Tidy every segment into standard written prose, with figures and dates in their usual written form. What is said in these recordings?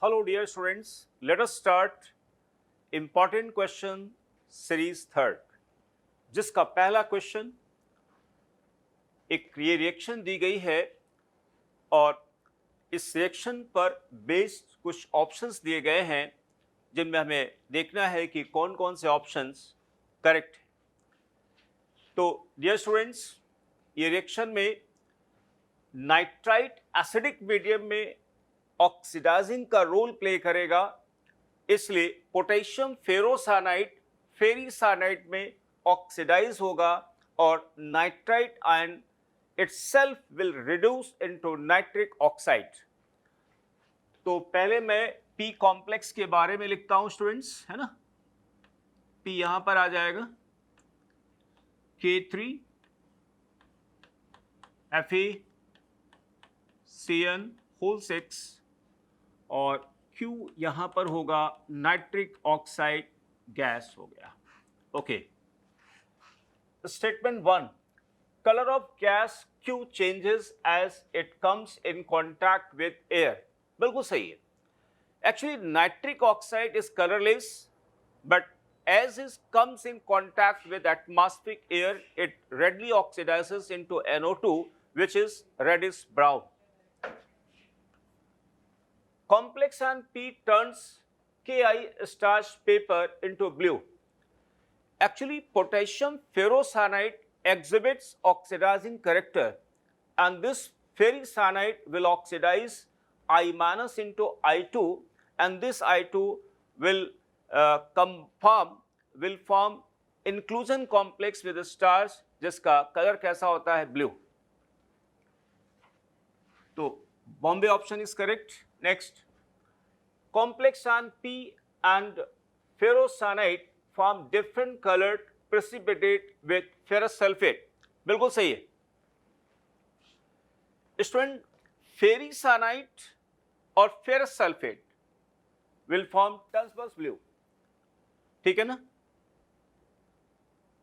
Hello dear students, let us start important question series third, जिसका पहला question एक ये रिएक्शन दी गई है और इस रिएक्शन पर बेस्ड कुछ ऑप्शंस दिए गए हैं जिनमें हमें देखना है कि कौन कौन से ऑप्शंस करेक्ट हैं। तो डियर स्टूडेंट्स, ये रिएक्शन में नाइट्राइट एसिडिक मीडियम में ऑक्सीडाइजिंग का रोल प्ले करेगा, इसलिए पोटेशियम फेरोसाइनाइड फेरीसाइनाइड में ऑक्सीडाइज होगा और nitrite ion itself will reduce into nitric oxide। तो पहले मैं P कॉम्प्लेक्स के बारे में लिखता हूं स्टूडेंट्स, है ना। P यहां पर आ जाएगा K3 FeCN होल 6 और Q यहां पर होगा नाइट्रिक ऑक्साइड गैस हो गया। Okay, statement 1, color of gas Q changes as it comes in contact with air। बिल्कुल सही है। Actually nitric oxide is colorless, but as it comes in contact with atmospheric air, it readily oxidizes into NO2, which is reddish brown। Complex ion P turns Ki starch paper into blue। Actually potassium ferrocyanide exhibits oxidizing character, and this ferricyanide will oxidize I- into I2, and this I2 will form inclusion complex with a starch जिसका colour कैसा होता है, blue. तो Bombay option is correct. Next, complex ion P and ferrocyanide form different colored precipitate with ferrous sulfate। बिल्कुल सही है student. Ferricyanide और ferrous sulphate will form transverse blue, ठीक है ना।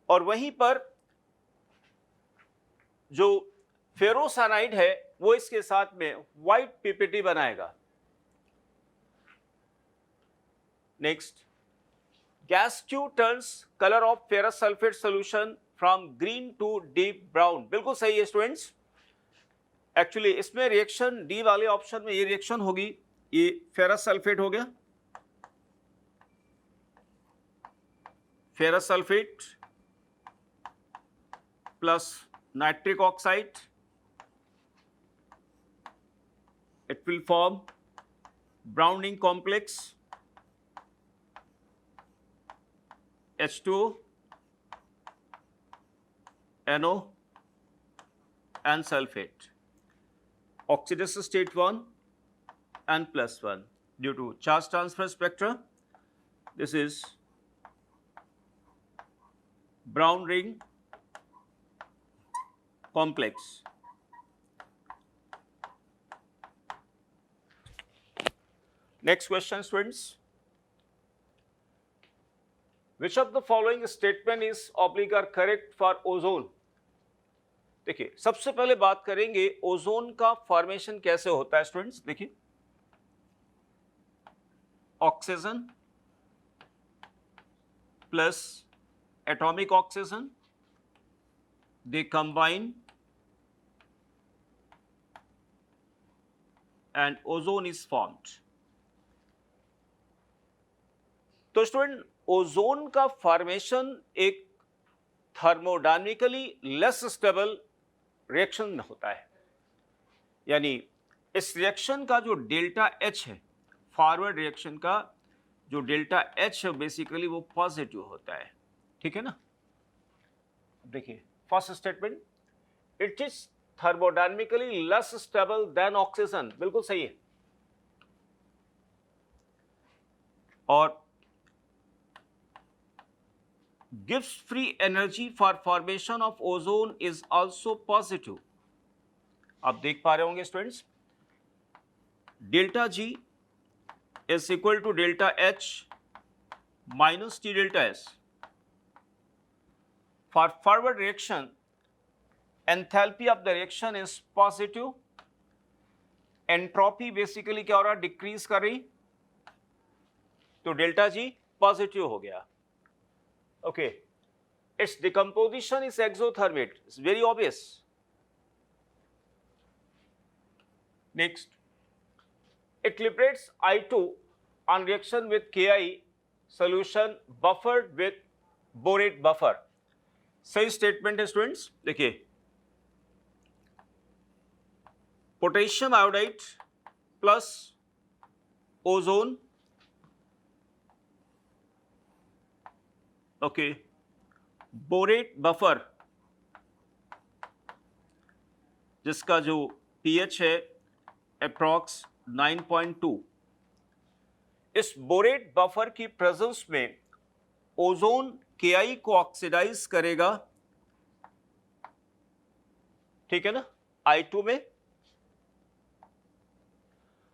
और वहीं पर जो फेरोसाइनाइड है वो इसके साथ में व्हाइट पीपीटी बनाएगा। Next, gas Q turns color of ferrous sulfate solution from green to deep brown। बिल्कुल सही है स्टूडेंट्स। एक्चुअली इसमें रिएक्शन डी वाले ऑप्शन में ये रिएक्शन होगी, ये फेरस सल्फेट हो गया, ferrous sulphate plus nitric oxide, it will form browning complex H2O, NO and sulfate। Oxidation state 1 and +1 due to charge transfer spectra. This is brown ring complex। Next question students, which of the following statement is oblique or correct for ozone। देखिए सबसे पहले बात करेंगे ozone का formation कैसे होता है students. देखिए oxygen plus atomic oxygen, they combine and ozone is formed. तो स्टूडेंट ओजोन का फॉर्मेशन एक थर्मोडायनेमिकली लेस स्टेबल रिएक्शन में होता है, यानी इस रिएक्शन का जो डेल्टा एच है, फॉरवर्ड रिएक्शन का जो डेल्टा एच है बेसिकली वो पॉजिटिव होता है, ठीक है ना। देखिए first statement, it is thermodynamically less stable then oxygen, बिल्कुल सही है। और gives free energy for formation of ozone is also positive। आप देख पा रहे होंगे students, delta G is equal to delta H minus T delta S। For forward reaction, enthalpy of the reaction is positive, entropy basically क्या हो रहा है, decrease कर रही, तो डेल्टा जी पॉजिटिव हो गया. Okay, its decomposition is exothermic. It's very obvious. Next, it liberates I2 on reaction with Ki solution buffered with borate buffer. सही स्टेटमेंट है स्टूडेंट्स. देखिए, potassium iodide plus ozone, okay, borate buffer जिसका जो pH है approx 9.2. इस borate buffer की presence में ozone Ki को ऑक्सीडाइज करेगा, ठीक है ना, I2 में.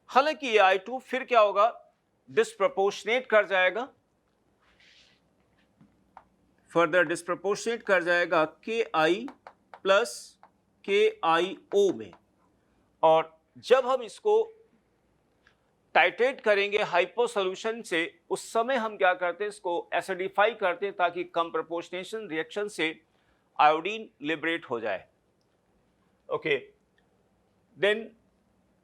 हालांकि ये I2 फिर क्या होगा, डिस्प्रपोर्शनेट कर जाएगा, फर्दर डिस्प्रपोर्शनेट कर जाएगा Ki प्लस KIO में. और जब हम इसको टाइट्रेट करेंगे हाइपो सोल्यूशन से, उस समय हम क्या करते हैं, इसको एसिडिफाई करते हैं ताकि कम प्रोपोर्शनेशन रिएक्शन से आयोडीन लिबरेट हो जाए. Okay, then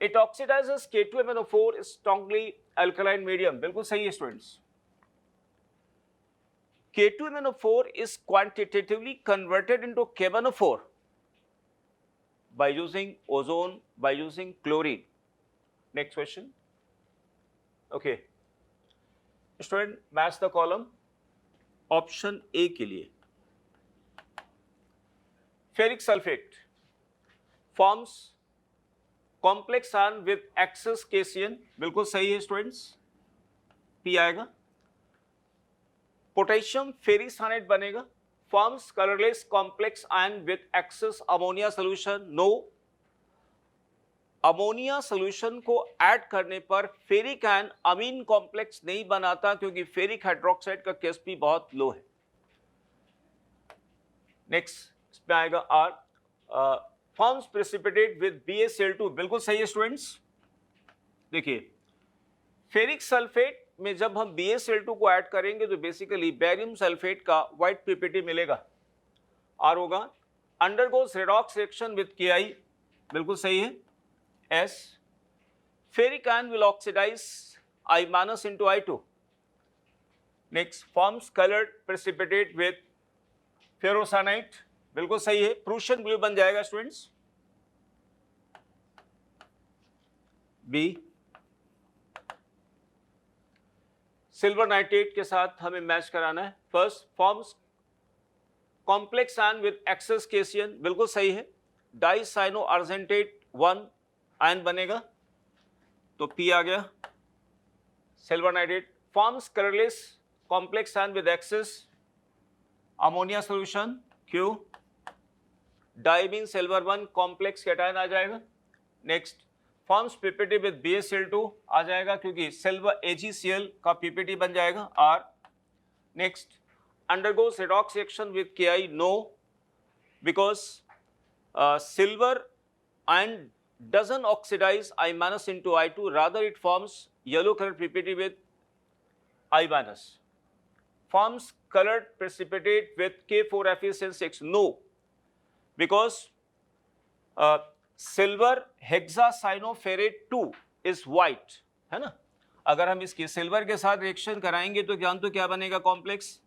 it oxidises K2MnO4 strongly alkaline medium. बिल्कुल सही है students. K2MnO4 is quantitatively converted into KMnO4 by using ozone, by using chlorine. Next question. Okay. Student, match the column. Option A के लिए. Ferric sulfate forms complex ion with excess cation. बिल्कुल सही है students. P आएगा. Potassium ferricyanate बनेगा, forms colourless complex ion with excess ammonia solution. No, ammonia solution को add करने पर फेरिक आयन अमीन कॉम्प्लेक्स नहीं बनाता क्योंकि फेरिक हाइड्रोक्साइड का केएसपी बहुत लो है. नेक्स्ट इसमें आएगा are. Forms precipitate with BaCl2. बिल्कुल सही है स्टूडेंट्स. देखिए, फेरिक सल्फेट में जब हम BaCl2 को ऐड करेंगे तो बेसिकली बेरियम सल्फेट का व्हाइट PPT मिलेगा, R होगा. Undergoes redox reaction with Ki. बिल्कुल सही है. S. Ferric ion will oxidise I- into I2. Next, forms coloured precipitate with ferrocyanide. बिल्कुल सही है. प्रूशियन ब्लू बन जाएगा स्टूडेंट्स. B. सिल्वर नाइट्रेट के साथ हमें मैच कराना है. First, forms complex ion with excess cation. बिल्कुल सही है. डाइसाइनो अर्जेंटेट 1 आयन बनेगा, तो P आ गया. Silver nitrate forms colourless complex ion with excess ammonia solution Q. Diammine silver 1 complex cation आ जाएगा. Next, forms PPT with BaCl2 आ जाएगा क्योंकि सिल्वर AgCl का PPT बन जाएगा R. Next, undergoes redox reaction with Ki. No, because silver ion doesn't oxidize I- into I2, rather it forms yellow colored PPT with I-. Forms colored precipitate with K4FeSN6. No, because silver hexacyanoferrate 2 is white, है ना. अगर हम इसकी silver के साथ reaction कराएंगे तो जान तो क्या बनेगा कॉम्प्लेक्स,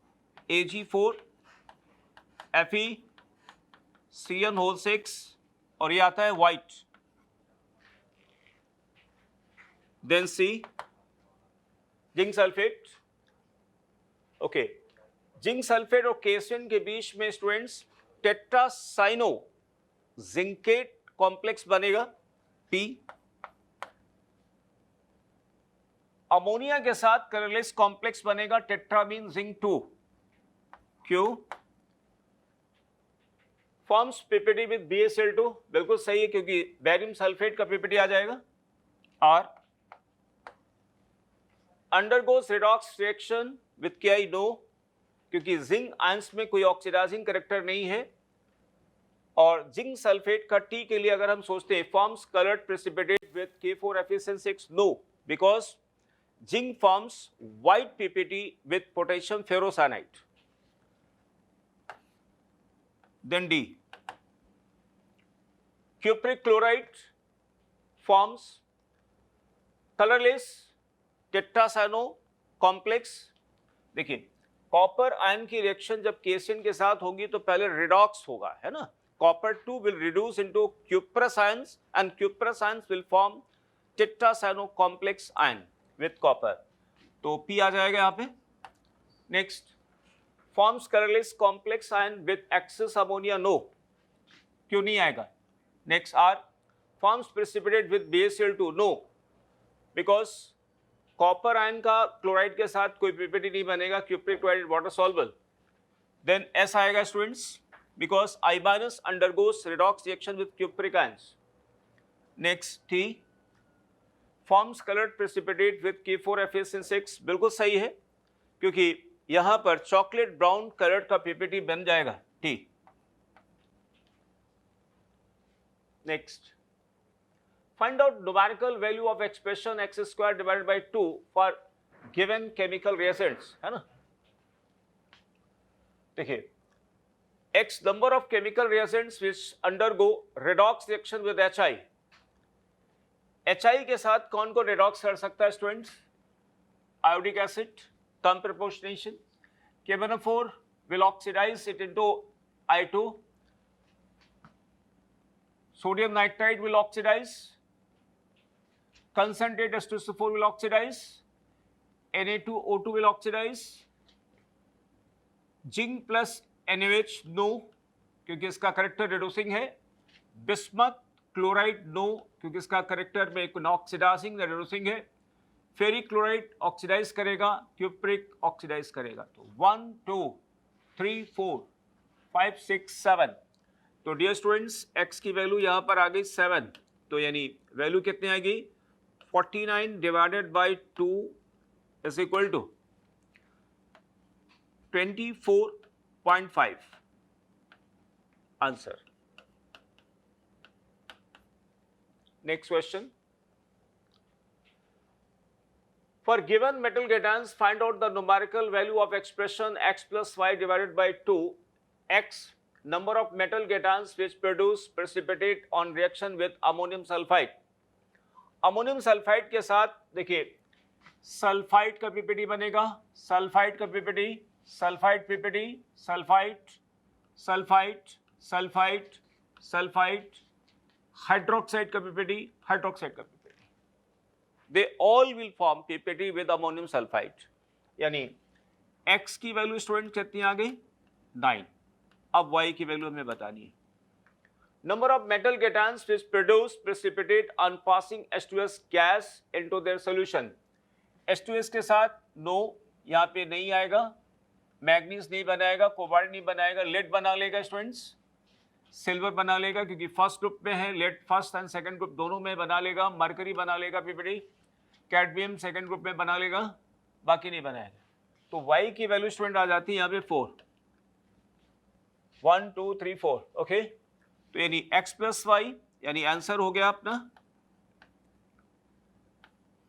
Ag4FeCN6 और ये आता है white. Then C, zinc sulphate. Okay, zinc sulphate और केसियन के बीच में स्टूडेंट्स टेट्रासाइनो जिंकेट कॉम्प्लेक्स बनेगा P. अमोनिया के साथ कलरलेस कॉम्प्लेक्स बनेगा tetrammine zinc 2 Q. Forms PPT with BaCl2. बिल्कुल सही है क्योंकि बेरियम सल्फेट का PPT आ जाएगा R. Undergoes redox reaction with Ki. No, क्योंकि जिंक आयंस में कोई ऑक्सीडाइजिंग कैरेक्टर नहीं है. और जिंक सल्फेट का T के लिए अगर हम सोचते हैं forms coloured precipitate with K4FeSN6. No, because Zinc forms white PPT with potassium ferrocyanide. Then D. Cupric chloride forms colorless tetracyano complex. देखिए कॉपर आयन की रिएक्शन जब केसिन के साथ होगी तो पहले रिडॉक्स होगा, है ना. Copper 2 will reduce into cuprous ions and cuprous ions will form tetracyano complex ion with copper. तो P आ जाएगा यहाँ पे. Next, forms colorless complex ion with excess ammonia. No, क्यों नहीं आएगा. Next R, forms precipitate with BaCl2. No, because copper ion का chloride के साथ कोई पीपीटी नहीं बनेगा. Cupric chloride water soluble. Then S आएगा students, because I minus undergoes redox reaction with cupric ions. Next T, forms colored precipitate with K4FeSN6. बिल्कुल सही है, क्योंकि यहां पर चॉकलेट ब्राउन कलर्ड का पीपीटी बन जाएगा T. Next, find out numerical value of expression x square divided by 2 for given chemical reactions, है ना. देखिए x number of chemical reactions which undergo redox reaction with HI. HI के साथ कौन को redox कर सकता है students? Iodic acid, term proportionation. K1O4 will oxidize it into I2. Sodium nitrite will oxidize. Concentrate H2SO4 will oxidize. Na2O2 will oxidize. Zinc plus NaOH no, क्योंकि इसका character reducing है. बिस्मथ क्लोराइड नो, क्योंकि इसका character में oxidising reducing है. Ferric chloride oxidise करेगा, cupric oxidise करेगा. तो 1 2 3 4 5 6 7. तो डियर स्टूडेंट्स x की वैल्यू यहां पर आ गई 7. तो यानी वैल्यू कितनी आएगी? 49 divided by 2 is equal to 24.5. Answer. Next question. For given metal cations, find out the numerical value of expression x plus y divided by 2. X, number of metal cations which produce precipitate on reaction with ammonium sulfide. Ammonium sulphide के साथ देखिए sulphide का PPT बनेगा, sulphide का PPT, sulphide PPT, sulphide, sulphide, sulphide, sulphide, hydroxide का PPT, hydroxide का PPT. They all will form PPT with ammonium sulphide. यानी x की वैल्यू स्टूडेंट कितनी आ गई? 9. अब y की वैल्यू हमें बतानी है. Number of metal cations which produce precipitate on passing H2S gas into their solution. H2S के साथ no, यहाँ पे नहीं आएगा. मैग्नीज नहीं बनाएगा, कोबाल्ट नहीं बनाएगा, लेड बना लेगा स्टूडेंट्स, सिल्वर बना लेगा क्योंकि फर्स्ट ग्रुप में है. Lead first and second group दोनों में बना लेगा. मरकरी बना लेगा पीपीटी, कैडमियम सेकंड ग्रुप में बना लेगा, बाकी नहीं बनाएगा. तो y की वैल्यू स्टूडेंट आ जाती है यहाँ पे 4. 1 2 3 4. ओके, तो यानी x प्लस वाई, यानी आंसर हो गया अपना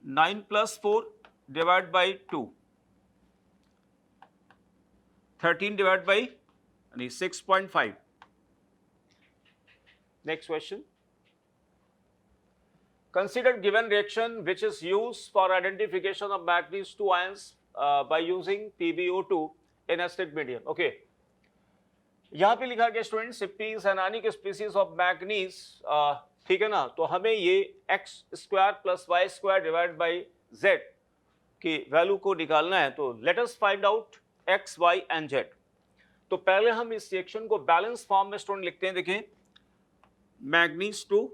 9 plus 4 divide by 2, 13 divide by यानी 6.5. Next question. Consider given reaction which is used for identification of manganese 2 ions by using PbO2 in acidic medium. Okay. यहाँ पे लिखा गया students is anionic species of manganese. ठीक है ना. तो हमें ये X square plus Y square divide by Z की वैल्यू को निकालना है. तो let us find out X Y and Z. तो पहले हम इस रिएक्शन को बैलेंस फॉर्म में स्टूडेंट लिखते हैं. देखें, manganese 2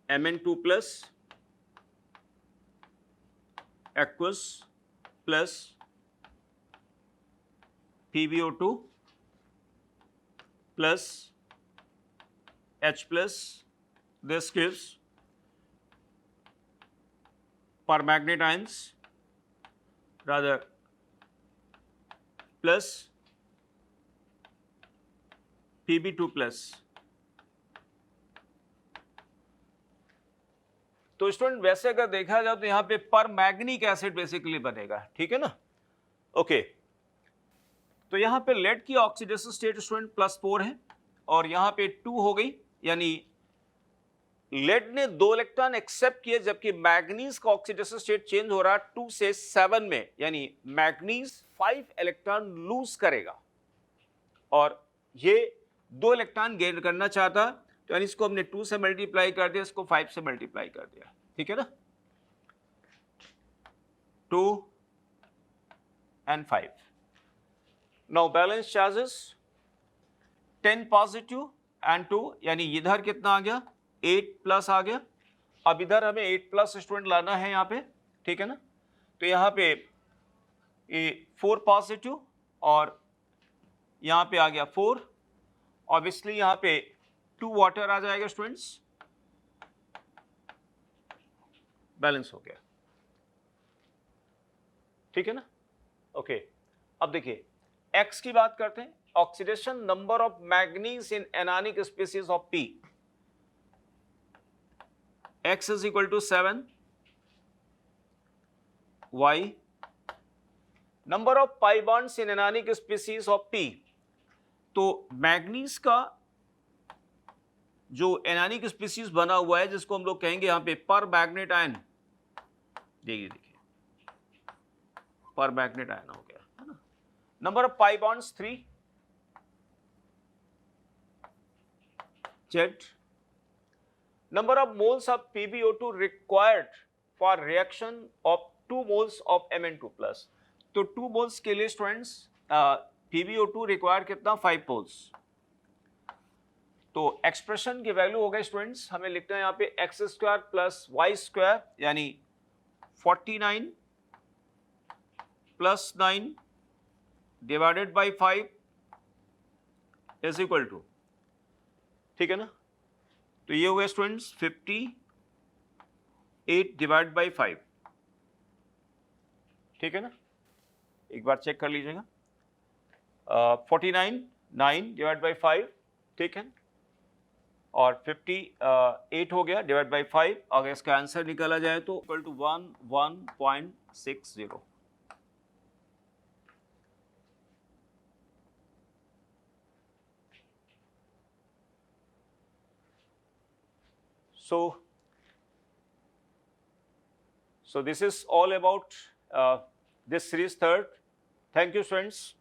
Mn2 plus aqueous plus PbO2 plus H plus, this gives permanganate ions rather plus Pb2+। तो स्टूडेंट वैसे अगर देखा जाए तो यहां पे पर मैग्निक एसिड बेसिकली बनेगा, ठीक है ना। ओके, तो यहां पे लेड की ऑक्सीडेशन स्टेट स्टूडेंट +4 है और यहां पे 2 हो गई, यानी लेड ने 2 इलेक्ट्रॉन एक्सेप्ट किए, जबकि मैग्नीज का ऑक्सीडेशन स्टेट चेंज हो रहा है 2 से 7 में, यानी मैग्नीज 5 इलेक्ट्रॉन लूज करेगा और ये 2 इलेक्ट्रॉन गेन करना चाहता, तो यानी इसको हमने 2 से मल्टीप्लाई कर दिया, इसको 5 से मल्टीप्लाई कर दिया, ठीक है ना। 2 and 5. Now balance charges 10 positive and 2, यानी इधर कितना आ गया 8 प्लस आ गया। अब इधर हमें 8 प्लस स्टूडेंट लाना है यहाँ पे, ठीक है ना। तो यहाँ पे 4 पॉजिटिव और यहाँ पे आ गया 4, ऑब्वियसली यहाँ पे 2 वाटर आ जाएगा स्टूडेंट्स, बैलेंस हो गया, ठीक है ना। ओके, अब देखिए X की बात करते हैं, oxidation number of manganese in anionic species of P, X is equal to 7, Y number of pi bonds in anionic species of P। तो मैग्नीज का जो एनानिक स्पीसीज बना हुआ है, जिसको हम लोग कहेंगे यहां पे पर मैग्नेट आयन, देखिए पर मैग्नेट आयन हो गया, है ना। Number of pi bonds 3, Z number of moles of PbO2 required for reaction of 2 moles of Mn2+। तो 2 moles के लिए स्टूडेंट्स PbO2 रिक्वायर कितना 5 moles। तो एक्सप्रेशन की वैल्यू हो गई स्टूडेंट्स, हमें लिखना है यहाँ पे x² प्लस y² यानी 49 plus 9 divided by 5 is equal to, ठीक है ना। तो ये हो गया स्टूडेंट्स 58 डिवाइड बाई 5, ठीक है ना। एक बार चेक कर लीजिएगा, 49 9 डिवाइड बाई 5, ठीक है, और 58 हो गया डिवाइड बाई 5। अगर इसका आंसर निकाला जाए तो equal to 11.60। So this is all about this series third. Thank you, friends.